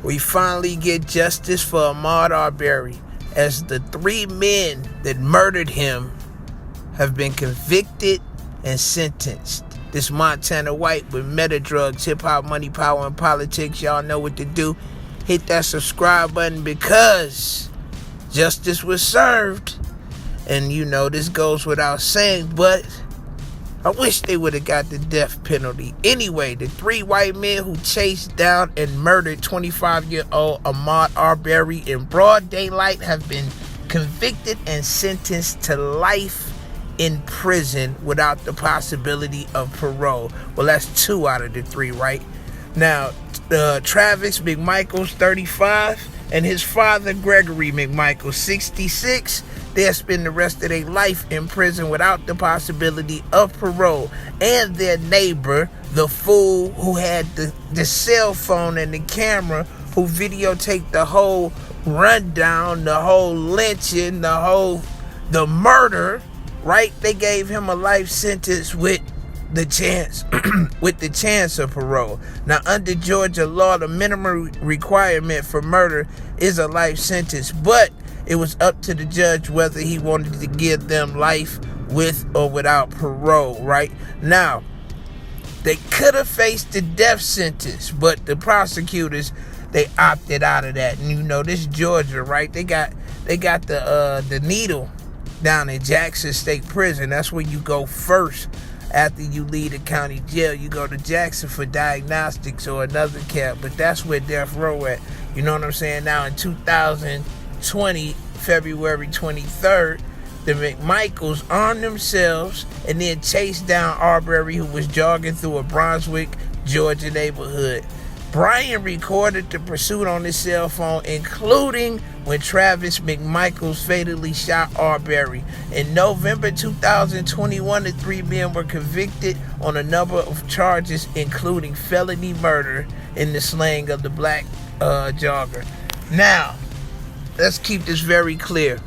We finally get justice for AHMAUD Arbery, as the 3 men that murdered him have been convicted and sentenced. This Montana white with meta drugs, hip hop, money, power, and politics. Y'all know what to do. Hit that subscribe button because justice was served. And you know this goes without saying, but I wish they would have got the death penalty. Anyway, the 3 white men who chased down and murdered 25-year-old AHMAUD Arbery in broad daylight have been convicted and sentenced to life in prison without the possibility of parole. Well, that's 2 out of the 3, right? Now, Travis McMichaels, 35, and his father, Gregory McMichael, 66, they'll spend the rest of their life in prison without the possibility of parole. And their neighbor, the fool who had the cell phone and the camera, who videotaped the whole rundown, the whole lynching, the murder, right? They gave him a life sentence with the chance of parole. Now, under Georgia law, the minimum requirement for murder is a life sentence, but it was up to the judge whether he wanted to give them life with or without parole, right? Now, they could have faced the death sentence, but the prosecutors, they opted out of that. And you know, this Georgia, right? They got the needle down in Jackson State Prison. That's where you go first after you leave the county jail. You go to Jackson for diagnostics or another camp, but that's where death row at. You know what I'm saying? Now, in 2020, February 23rd, the McMichaels armed themselves and then chased down Arbery, who was jogging through a Brunswick, Georgia neighborhood. Brian recorded the pursuit on his cell phone, including when Travis McMichaels fatally shot Arbery. In November 2021, the 3 men were convicted on a number of charges, including felony murder in the slang of the black jogger. Now, let's keep this very clear.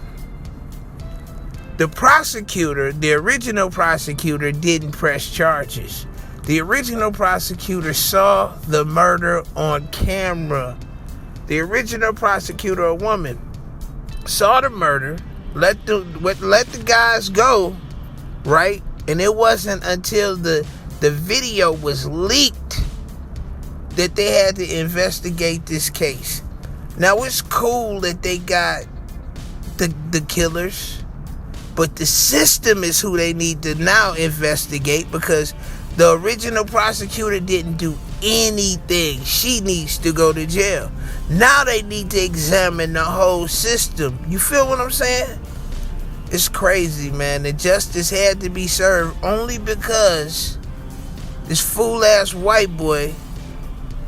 The prosecutor, the original prosecutor, didn't press charges. The original prosecutor saw the murder on camera. The original prosecutor, a woman, saw the murder, let the guys go, right? And it wasn't until the video was leaked that they had to investigate this case. Now, it's cool that they got the killers, but the system is who they need to now investigate, because the original prosecutor didn't do anything. She needs to go to jail. Now they need to examine the whole system. You feel what I'm saying? It's crazy, man. The justice had to be served only because this fool-ass white boy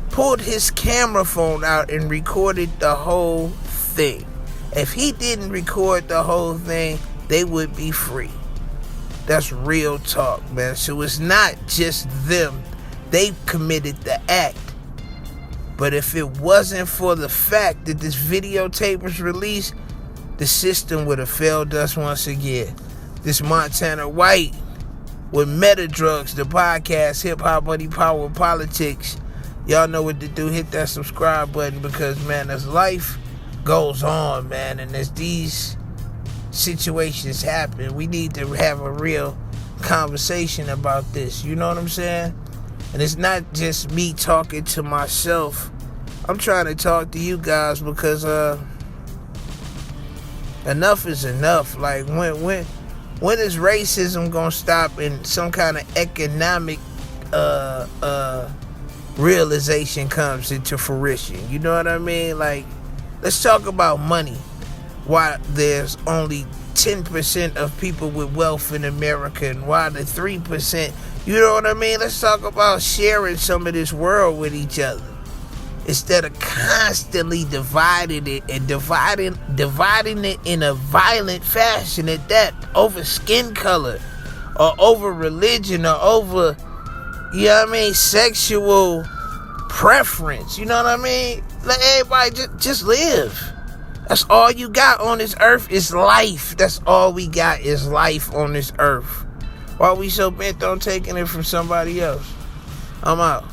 pulled his camera phone out and recorded the whole thing. If he didn't record the whole thing, they would be free. That's real talk, man. So it's not just them. They committed the act. But if it wasn't for the fact that this videotape was released, the system would have failed us once again. This Montana white with meta drugs, the podcast, hip hop, money, power, politics. Y'all know what to do. Hit that subscribe button, because, man, as life goes on, man, and as these situations happen, we need to have a real conversation about this. You know what I'm saying? And it's not just me talking to myself. I'm trying to talk to you guys, because enough is enough. Like, when is racism gonna stop and some kind of economic realization comes into fruition? You know what I mean? Like, let's talk about money. Why there's only 10% of people with wealth in America, and why the 3%, you know what I mean? Let's talk about sharing some of this world with each other, instead of constantly dividing it and dividing it in a violent fashion at that, over skin color or over religion or over, you know what I mean, sexual preference. You know what I mean? Let everybody just live. That's all you got on this earth is life. That's all we got is life on this earth. Why we so bent on taking it from somebody else? I'm out.